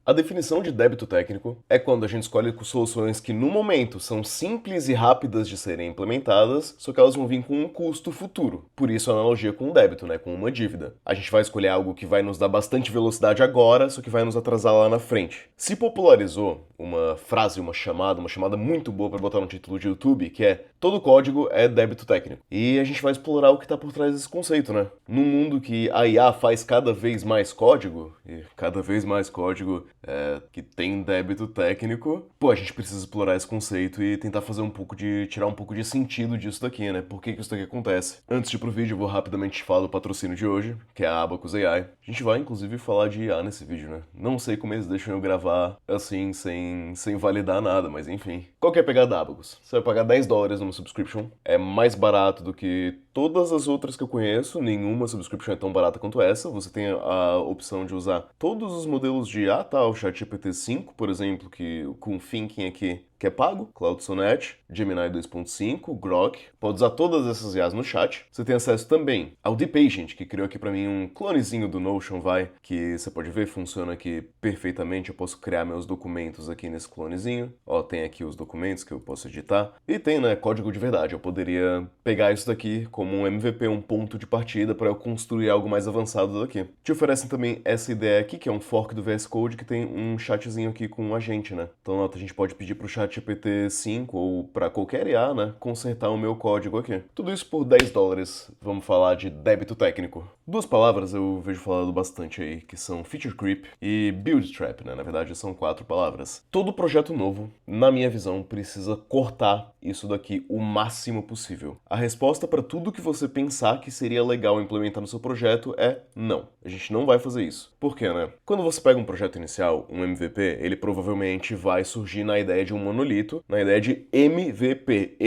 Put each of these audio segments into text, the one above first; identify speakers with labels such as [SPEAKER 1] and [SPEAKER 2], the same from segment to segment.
[SPEAKER 1] A definição de débito técnico é quando a gente escolhe soluções que no momento são simples e rápidas de serem implementadas, só que elas vão vir com um custo futuro. Por isso a analogia com um débito, né, com uma dívida. A gente vai escolher algo que vai nos dar bastante velocidade agora, só que vai nos atrasar lá na frente. Se popularizou uma frase, uma chamada muito boa para botar no título de YouTube, que é: todo código é débito técnico. E a gente vai explorar o que está por trás desse conceito, né? Num mundo que a IA faz cada vez mais código, e cada vez mais código que tem débito técnico, pô, a gente precisa explorar esse conceito e tentar fazer tirar um pouco de sentido disso daqui, né? Por que isso daqui acontece? Antes de ir pro vídeo, eu vou rapidamente falar do patrocínio de hoje, que é a Abacus AI. A gente vai, inclusive, falar de IA nesse vídeo, né? Não sei como eles deixam eu gravar assim, sem validar nada, mas enfim. Qual que é a pegada da Abacus? Você vai pagar $10 numa subscription, é mais barato do que todas as outras que eu conheço, nenhuma subscription é tão barata quanto essa. Você tem a opção de usar todos os modelos de IA, tá? O ChatGPT 5, por exemplo, que com o Thinking aqui, que é pago, Claude Sonnet, Gemini 2.5, Grok. Pode usar todas essas IAs no chat. Você tem acesso também ao DeepAgent, que criou aqui pra mim um clonezinho do Notion, que você pode ver, funciona aqui perfeitamente. Eu posso criar meus documentos aqui nesse clonezinho. Ó, tem aqui os documentos que eu posso editar. E tem, né, código de verdade. Eu poderia pegar isso daqui como um MVP, um ponto de partida para eu construir algo mais avançado daqui. Te oferecem também essa ideia aqui, que é um fork do VS Code, que tem um chatzinho aqui com um agente, né? Então, a gente pode pedir pro chat GPT 5 ou para qualquer IA, né, consertar o meu código aqui. Tudo isso por $10. Vamos falar de débito técnico. Duas palavras eu vejo falado bastante aí, que são feature creep e build trap, né? Na verdade, são 4 palavras. Todo projeto novo, na minha visão, precisa cortar isso daqui o máximo possível. A resposta para tudo que você pensar que seria legal implementar no seu projeto é não. A gente não vai fazer isso. Por quê, né? Quando você pega um projeto inicial, um MVP, ele provavelmente vai surgir na ideia de um monolito, na ideia de MVP,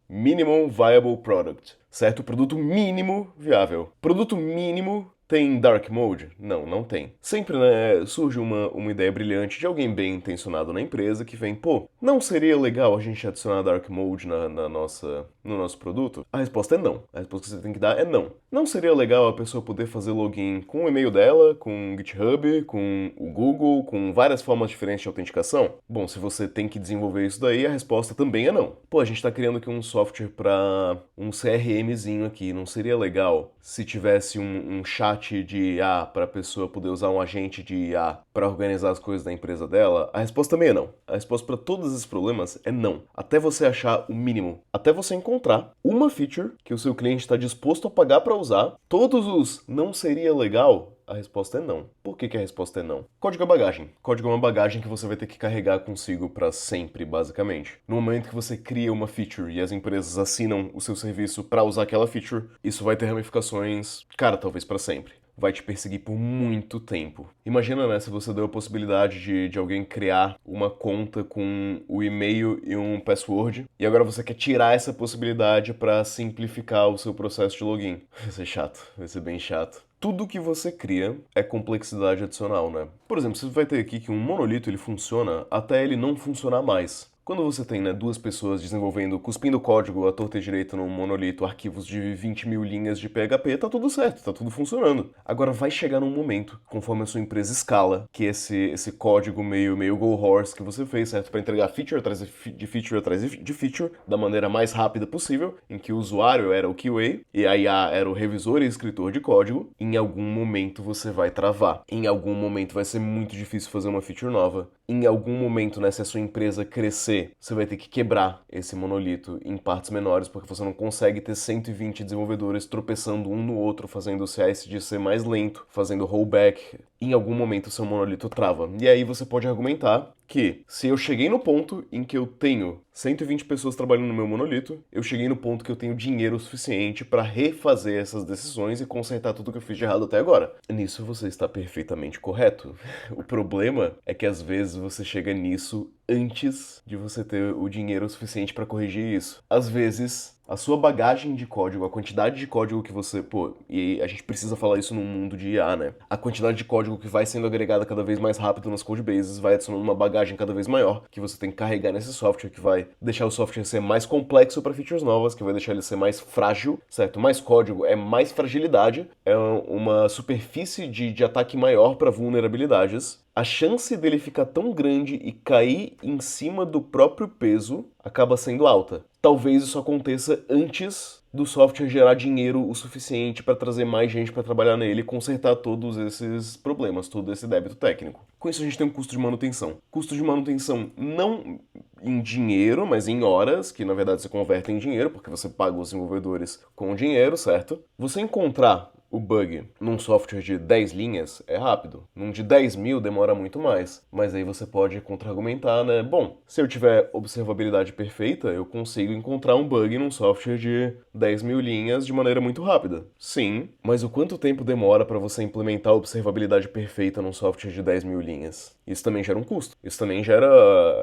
[SPEAKER 1] Minimal Viable Product, certo? Produto mínimo viável. Produto mínimo tem Dark Mode? Não, não tem. Sempre, né, surge uma ideia brilhante de alguém bem intencionado na empresa que vem, pô, não seria legal a gente adicionar Dark Mode no nosso produto? A resposta é não. A resposta que você tem que dar é não. Não seria legal a pessoa poder fazer login com o e-mail dela, com o GitHub, com o Google, com várias formas diferentes de autenticação? Bom, se você tem que desenvolver isso daí, a resposta também é não. Pô, a gente tá criando aqui um software para um CRMzinho aqui. Não seria legal se tivesse um chat de IA para a pessoa poder usar um agente de IA para organizar as coisas da empresa dela? A resposta também é não. A resposta para todos esses problemas é não. Até você achar o mínimo. Até você encontrar uma feature que o seu cliente está disposto a pagar para usar, todos os não seria legal, a resposta é não. Por que a resposta é não? Código é bagagem. Código é uma bagagem que você vai ter que carregar consigo para sempre, basicamente. No momento que você cria uma feature e as empresas assinam o seu serviço para usar aquela feature, isso vai ter ramificações, cara, talvez para sempre. Vai te perseguir por muito tempo. Imagina, né, se você deu a possibilidade de alguém criar uma conta com o e-mail e um password, e agora você quer tirar essa possibilidade para simplificar o seu processo de login. Vai ser chato, vai ser bem chato. Tudo que você cria é complexidade adicional, né? Por exemplo, você vai ter aqui que um monolito ele funciona até ele não funcionar mais. Quando você tem, né, duas pessoas desenvolvendo, cuspindo código à torta e direito num monolito, arquivos de 20 mil linhas de PHP, tá tudo certo, tá tudo funcionando. Agora vai chegar num momento, conforme a sua empresa escala, que esse código meio go horse que você fez, certo, para entregar feature atrás de feature atrás de feature, da maneira mais rápida possível, em que o usuário era o QA e a IA era o revisor e escritor de código, em algum momento você vai travar. Em algum momento vai ser muito difícil fazer uma feature nova. Em algum momento, né, se a sua empresa crescer, você vai ter que quebrar esse monolito em partes menores, porque você não consegue ter 120 desenvolvedores tropeçando um no outro, fazendo o CI/CD ser mais lento, fazendo rollback. Em algum momento, o seu monolito trava. E aí você pode argumentar que se eu cheguei no ponto em que eu tenho 120 pessoas trabalhando no meu monolito, eu cheguei no ponto que eu tenho dinheiro suficiente para refazer essas decisões e consertar tudo que eu fiz de errado até agora. Nisso você está perfeitamente correto. O problema é que às vezes você chega nisso antes de você ter o dinheiro suficiente para corrigir isso. Às vezes A sua bagagem de código, a quantidade de código que você... Pô, e a gente precisa falar isso num mundo de IA, né? A quantidade de código que vai sendo agregada cada vez mais rápido nas codebases vai adicionando uma bagagem cada vez maior que você tem que carregar nesse software, que vai deixar o software ser mais complexo para features novas, que vai deixar ele ser mais frágil, certo? Mais código é mais fragilidade, é uma superfície de ataque maior para vulnerabilidades. A chance dele ficar tão grande e cair em cima do próprio peso acaba sendo alta. Talvez isso aconteça antes do software gerar dinheiro o suficiente para trazer mais gente para trabalhar nele e consertar todos esses problemas, todo esse débito técnico. Com isso a gente tem um custo de manutenção. Custo de manutenção não em dinheiro, mas em horas, que na verdade se converte em dinheiro, porque você paga os desenvolvedores com dinheiro, certo? Você encontrar o bug num software de 10 linhas é rápido. Num de 10 mil demora muito mais. Mas aí você pode contra-argumentar, né? Bom, se eu tiver observabilidade perfeita, eu consigo encontrar um bug num software de 10 mil linhas de maneira muito rápida. Sim, mas o quanto tempo demora para você implementar a observabilidade perfeita num software de 10 mil linhas? Isso também gera um custo. Isso também gera...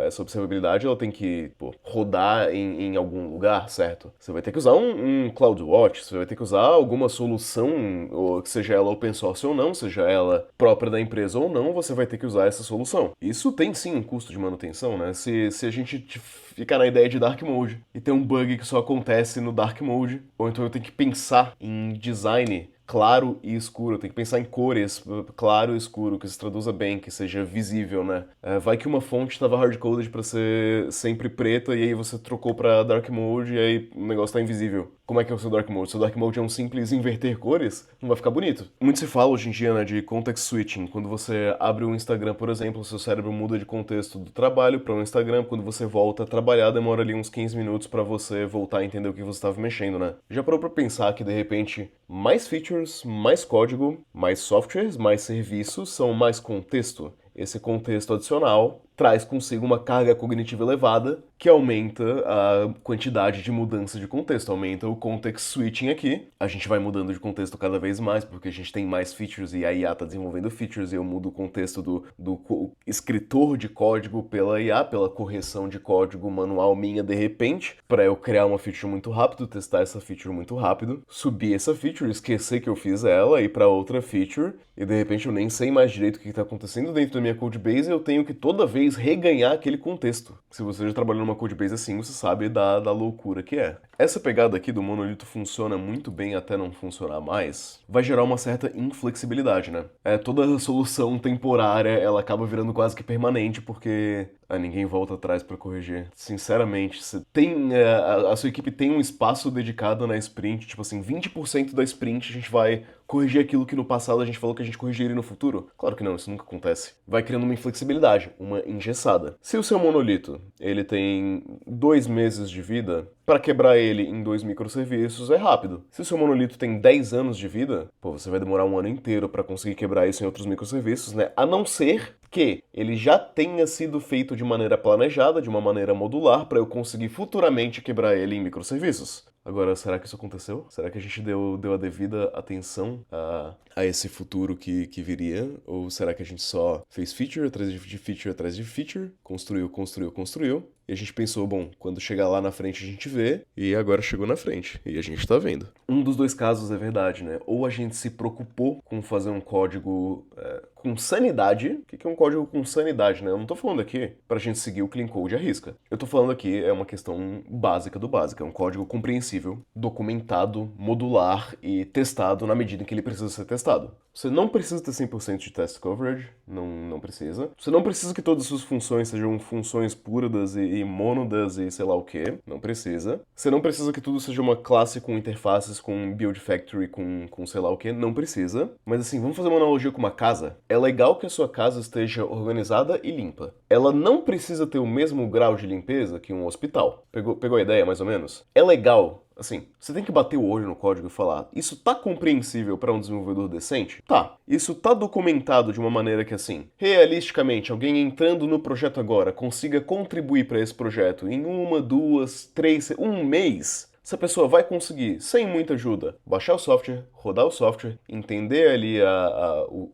[SPEAKER 1] Essa observabilidade, ela tem que rodar em algum lugar, certo? Você vai ter que usar um CloudWatch, você vai ter que usar alguma solução, ou que seja ela open source ou não, seja ela própria da empresa ou não, você vai ter que usar essa solução. Isso tem sim um custo de manutenção, né? Se a gente ficar na ideia de dark mode e ter um bug que só acontece no dark mode, ou então eu tenho que pensar em design claro e escuro, eu tenho que pensar em cores, claro e escuro, que se traduza bem, que seja visível, né? Vai que uma fonte estava hardcoded para ser sempre preta e aí você trocou para dark mode e aí o negócio tá invisível. Como é que é o seu dark mode? Se o dark mode é um simples inverter cores, não vai ficar bonito. Muito se fala hoje em dia, né, de context switching. Quando você abre um Instagram, por exemplo, o seu cérebro muda de contexto do trabalho para um Instagram. Quando você volta a trabalhar, demora ali uns 15 minutos para você voltar a entender o que você estava mexendo, né? Já parou para pensar que, de repente, mais features, mais código, mais softwares, mais serviços são mais contexto? Esse contexto adicional traz consigo uma carga cognitiva elevada que aumenta a quantidade de mudança de contexto, aumenta o context switching aqui. A gente vai mudando de contexto cada vez mais, porque a gente tem mais features e a IA está desenvolvendo features e eu mudo o contexto do escritor de código pela IA, pela correção de código manual minha de repente, para eu criar uma feature muito rápido, testar essa feature muito rápido, subir essa feature, esquecer que eu fiz ela, ir para outra feature e de repente eu nem sei mais direito o que está acontecendo dentro da minha codebase e eu tenho que toda vez reganhar aquele contexto. Se você já trabalhou numa codebase assim, você sabe da loucura que é. Essa pegada aqui do monolito funciona muito bem até não funcionar mais, vai gerar uma certa inflexibilidade, né? Toda solução temporária, ela acaba virando quase que permanente, porque ninguém volta atrás pra corrigir. Sinceramente, você tem, a sua equipe tem um espaço dedicado na sprint, tipo assim, 20% da sprint a gente vai corrigir aquilo que no passado a gente falou que a gente corrigiria no futuro? Claro que não, isso nunca acontece. Vai criando uma inflexibilidade, uma engessada. Se o seu monolito, ele tem 2 meses de vida, para quebrar ele em 2 microserviços é rápido. Se o seu monolito tem 10 anos de vida, pô, você vai demorar um ano inteiro para conseguir quebrar isso em outros microserviços, né? A não ser que ele já tenha sido feito de maneira planejada, de uma maneira modular, para eu conseguir futuramente quebrar ele em microserviços. Agora, será que isso aconteceu? Será que a gente deu a devida atenção a esse futuro que viria? Ou será que a gente só fez feature atrás de feature atrás de feature, construiu, e a gente pensou, bom, quando chegar lá na frente a gente vê, e agora chegou na frente, e a gente tá vendo. Um dos dois casos é verdade, né? Ou a gente se preocupou com fazer um código com sanidade. O que é um código com sanidade, né? Eu não tô falando aqui pra gente seguir o clean code à risca. Eu tô falando aqui, é uma questão básica do básico. É um código compreensível, documentado, modular e testado na medida em que ele precisa ser testado. Você não precisa ter 100% de test coverage, não precisa. Você não precisa que todas as suas funções sejam funções puras e mônadas e sei lá o que, não precisa. Você não precisa que tudo seja uma classe com interfaces, com build factory, com sei lá o que, não precisa. Mas assim, vamos fazer uma analogia com uma casa. É legal que a sua casa esteja organizada e limpa. Ela não precisa ter o mesmo grau de limpeza que um hospital. Pegou a ideia, mais ou menos? É legal. Assim, você tem que bater o olho no código e falar, isso tá compreensível para um desenvolvedor decente? Tá. Isso tá documentado de uma maneira que, assim, realisticamente, alguém entrando no projeto agora consiga contribuir para esse projeto em 1, 2, 3, um mês? Se a pessoa vai conseguir, sem muita ajuda, baixar o software, rodar o software, entender ali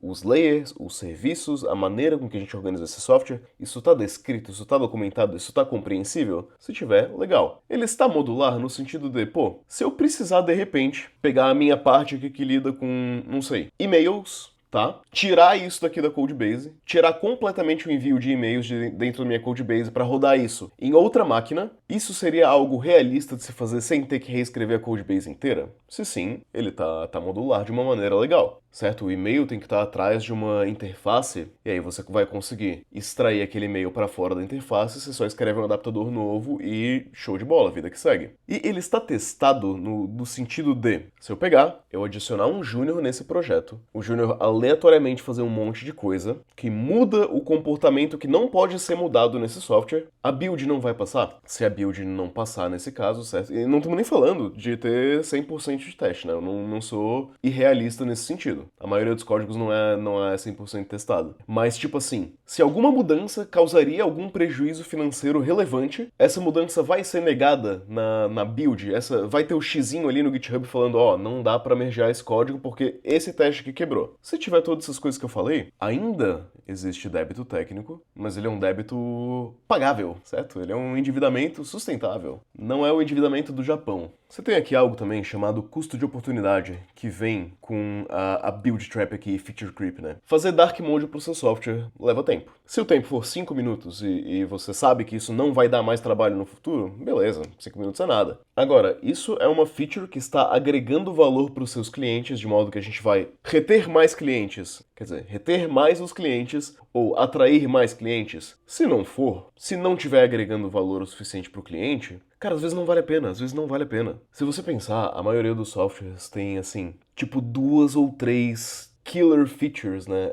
[SPEAKER 1] os layers, os serviços, a maneira com que a gente organiza esse software, isso está descrito, isso está documentado, isso está compreensível? Se tiver, legal. Ele está modular no sentido de, pô, se eu precisar de repente pegar a minha parte aqui que lida com, não sei, e-mails, tá? Tirar isso daqui da Codebase, tirar completamente o envio de e-mails dentro da minha Codebase para rodar isso em outra máquina, isso seria algo realista de se fazer sem ter que reescrever a Codebase inteira? Se sim, ele tá modular de uma maneira legal, certo? O e-mail tem que estar atrás de uma interface, e aí você vai conseguir extrair aquele e-mail para fora da interface, você só escreve um adaptador novo e show de bola, vida que segue. E ele está testado no sentido de, se eu pegar, eu adicionar um júnior nesse projeto, o júnior aleatoriamente fazer um monte de coisa que muda o comportamento que não pode ser mudado nesse software, a build não vai passar? Se a build não passar nesse caso, certo? E não estamos nem falando de ter 100% de teste, né? Eu não sou irrealista nesse sentido. A maioria dos códigos não é 100% testado. Mas, tipo assim, se alguma mudança causaria algum prejuízo financeiro relevante, essa mudança vai ser negada na build, vai ter o xizinho ali no GitHub falando, ó, não dá pra mergear esse código porque esse teste aqui quebrou. Se tiver todas essas coisas que eu falei, ainda existe débito técnico, mas ele é um débito pagável, certo? Ele é um endividamento sustentável. Não é o endividamento do Japão. Você tem aqui algo também chamado custo de oportunidade, que vem com a build trap aqui, feature creep, né? Fazer dark mode pro seu software leva tempo. Se o tempo for 5 minutos e você sabe que isso não vai dar mais trabalho no futuro, beleza, 5 minutos é nada. Agora, isso é uma feature que está agregando valor para os seus clientes, de modo que a gente vai reter mais clientes. Quer dizer, reter mais os clientes ou atrair mais clientes. Se não for, se não tiver agregando valor o suficiente para o cliente, cara, às vezes não vale a pena, às vezes não vale a pena. Se você pensar, a maioria dos softwares tem, assim, tipo 2 ou 3 killer features, né?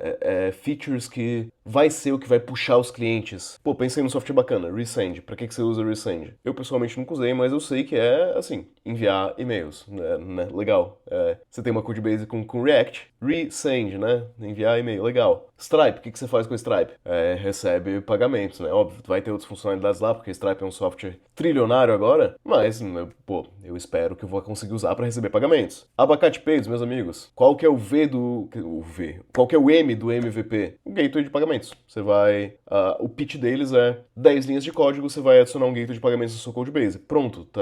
[SPEAKER 1] Features que vai ser o que vai puxar os clientes. Pô, pensei num software bacana, Resend. Pra que você usa Resend? Eu pessoalmente nunca usei, mas eu sei que é, assim, enviar e-mails, né? Legal. Você tem uma codebase com React, Resend, né? Enviar e-mail, legal. Stripe, o que você faz com o Stripe? Recebe pagamentos, né? Óbvio, vai ter outras funcionalidades lá, porque Stripe é um software trilionário agora, mas, pô, eu espero que eu vou conseguir usar para receber pagamentos. Abacate Pays, meus amigos. Qual que é o qual que é o M do MVP? O gateway de pagamentos. Você vai... o pitch deles é 10 linhas de código, você vai adicionar um gateway de pagamentos na sua codebase. Pronto, tá,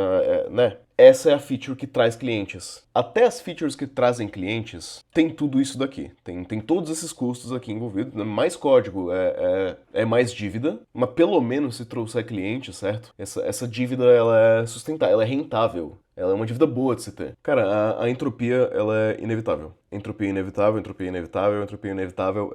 [SPEAKER 1] né? Essa é a feature que traz clientes. Até as features que trazem clientes, tem tudo isso daqui. Tem todos esses custos aqui envolvidos. Mais código é mais dívida, mas pelo menos se trouxer cliente, certo? Essa dívida, ela é sustentável, ela é rentável. Ela é uma dívida boa de se ter. Cara, a entropia, ela é inevitável. Entropia inevitável, entropia inevitável, entropia inevitável.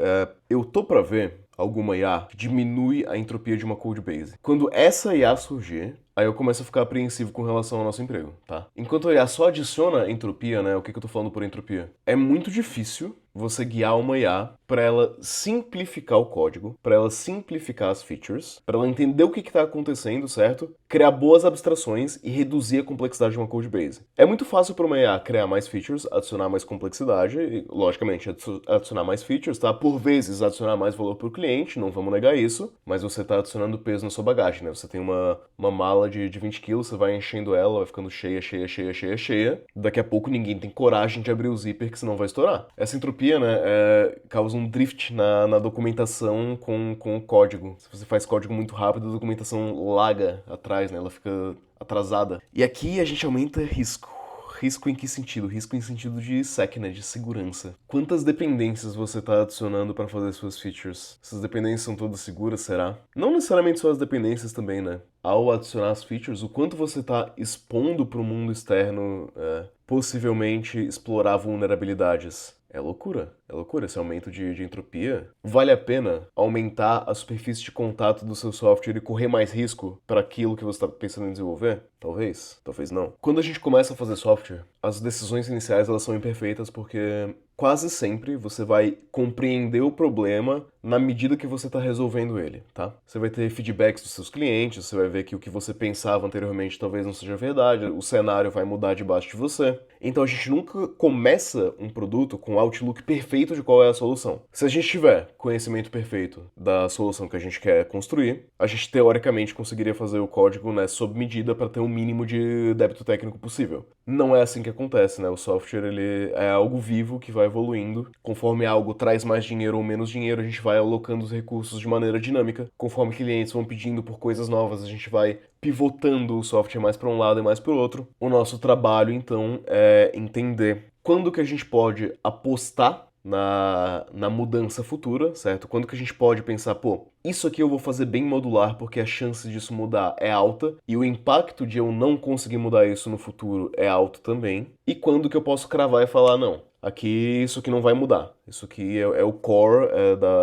[SPEAKER 1] Eu tô pra ver alguma IA que diminui a entropia de uma codebase. Quando essa IA surgir, aí eu começo a ficar apreensivo com relação ao nosso emprego, tá? Enquanto a IA só adiciona entropia, né? O que eu tô falando por entropia? É muito difícil você guiar uma IA para ela simplificar o código, para ela simplificar as features, para ela entender o que está acontecendo, certo? Criar boas abstrações e reduzir a complexidade de uma codebase. É muito fácil para uma IA criar mais features, adicionar mais complexidade e, logicamente, adicionar mais features, tá? Por vezes, adicionar mais valor para o cliente, não vamos negar isso, mas você está adicionando peso na sua bagagem, né? Você tem uma mala de 20 quilos, você vai enchendo ela, vai ficando cheia, cheia, cheia, cheia, cheia. Daqui a pouco ninguém tem coragem de abrir o zíper, que senão vai estourar. Essa entropia, né, causa um drift na documentação com o código. Se você faz código muito rápido, a documentação laga atrás, né? Ela fica atrasada. E aqui a gente aumenta risco. Risco em que sentido? Risco em sentido de SEC, né? De segurança. Quantas dependências você está adicionando para fazer suas features? Essas dependências são todas seguras, será? Não necessariamente só as dependências também, né? Ao adicionar as features, o quanto você está expondo para o mundo externo possivelmente explorar vulnerabilidades. É loucura esse aumento de entropia. Vale a pena aumentar a superfície de contato do seu software e correr mais risco para aquilo que você está pensando em desenvolver? Talvez, talvez não. Quando a gente começa a fazer software, as decisões iniciais elas são imperfeitas porque quase sempre você vai compreender o problema na medida que você está resolvendo ele, tá? Você vai ter feedbacks dos seus clientes, você vai ver que o que você pensava anteriormente talvez não seja verdade, o cenário vai mudar debaixo de você. Então a gente nunca começa um produto com o outlook perfeito de qual é a solução. Se a gente tiver conhecimento perfeito da solução que a gente quer construir, a gente teoricamente conseguiria fazer o código, né, sob medida para ter o mínimo de débito técnico possível. Não é assim que acontece, né? O software ele é algo vivo que vai evoluindo. Conforme algo traz mais dinheiro ou menos dinheiro, a gente vai alocando os recursos de maneira dinâmica. Conforme clientes vão pedindo por coisas novas, a gente vai pivotando o software mais para um lado e mais para o outro. O nosso trabalho, então, é entender quando que a gente pode apostar na mudança futura, certo? Quando que a gente pode pensar, pô, isso aqui eu vou fazer bem modular porque a chance disso mudar é alta e o impacto de eu não conseguir mudar isso no futuro é alto também. E quando que eu posso cravar e falar, não, aqui isso aqui não vai mudar. Isso aqui é o core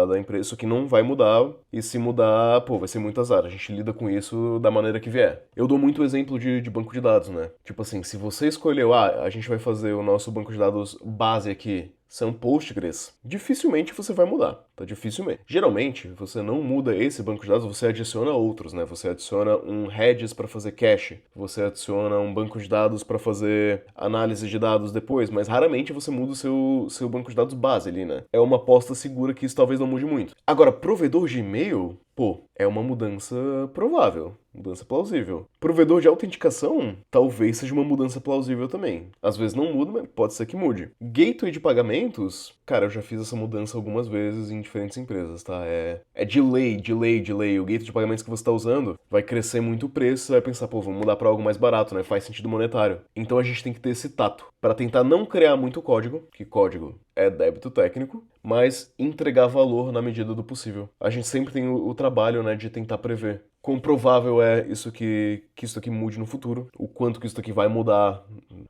[SPEAKER 1] da empresa, isso aqui não vai mudar. E se mudar, pô, vai ser muito azar. A gente lida com isso da maneira que vier. Eu dou muito exemplo de banco de dados, né? Tipo assim, se você escolheu, a gente vai fazer o nosso banco de dados base aqui, são Postgres, dificilmente você vai mudar, tá? Dificilmente. Geralmente, você não muda esse banco de dados, você adiciona outros, né? Você adiciona um Redis para fazer cache, você adiciona um banco de dados para fazer análise de dados depois, mas raramente você muda o seu banco de dados base ali, né? É uma aposta segura que isso talvez não mude muito. Agora, provedor de e-mail, pô, é uma mudança provável, mudança plausível. Provedor de autenticação, talvez seja uma mudança plausível também. Às vezes não muda, mas pode ser que mude. Gateway de pagamentos, cara, eu já fiz essa mudança algumas vezes em diferentes empresas, tá? É delay. O gateway de pagamentos que você está usando vai crescer muito o preço, você vai pensar, pô, vamos mudar para algo mais barato, né? Faz sentido monetário. Então a gente tem que ter esse tato para tentar não criar muito código, que código é débito técnico, mas entregar valor na medida do possível. A gente sempre tem o trabalho, né, de tentar prever quão provável é que isso aqui mude no futuro, o quanto que isso aqui vai mudar,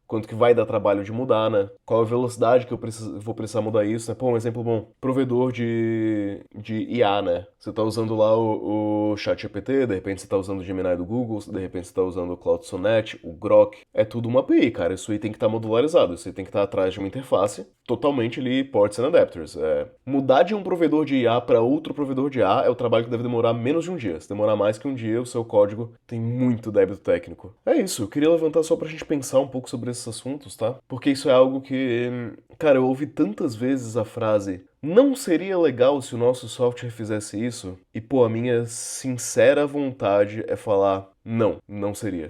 [SPEAKER 1] quanto que vai dar trabalho de mudar, né? Qual a velocidade que eu vou precisar mudar isso, né? Pô, um exemplo bom, provedor de IA, né? Você tá usando lá o ChatGPT, de repente você tá usando o Gemini do Google, de repente você tá usando o Claude Sonnet, o Grok, é tudo uma API, cara, isso aí tem que estar modularizado, isso aí tem que estar atrás de uma interface, totalmente ali ports and adapters. Mudar de um provedor de IA para outro provedor de IA é o trabalho que deve demorar menos de um dia. Se demorar mais que um dia, o seu código tem muito débito técnico. É isso, eu queria levantar só pra gente pensar um pouco sobre esses assuntos, tá? Porque isso é algo que, cara, eu ouvi tantas vezes a frase: não seria legal se o nosso software fizesse isso? E, pô, a minha sincera vontade é falar: não, não seria.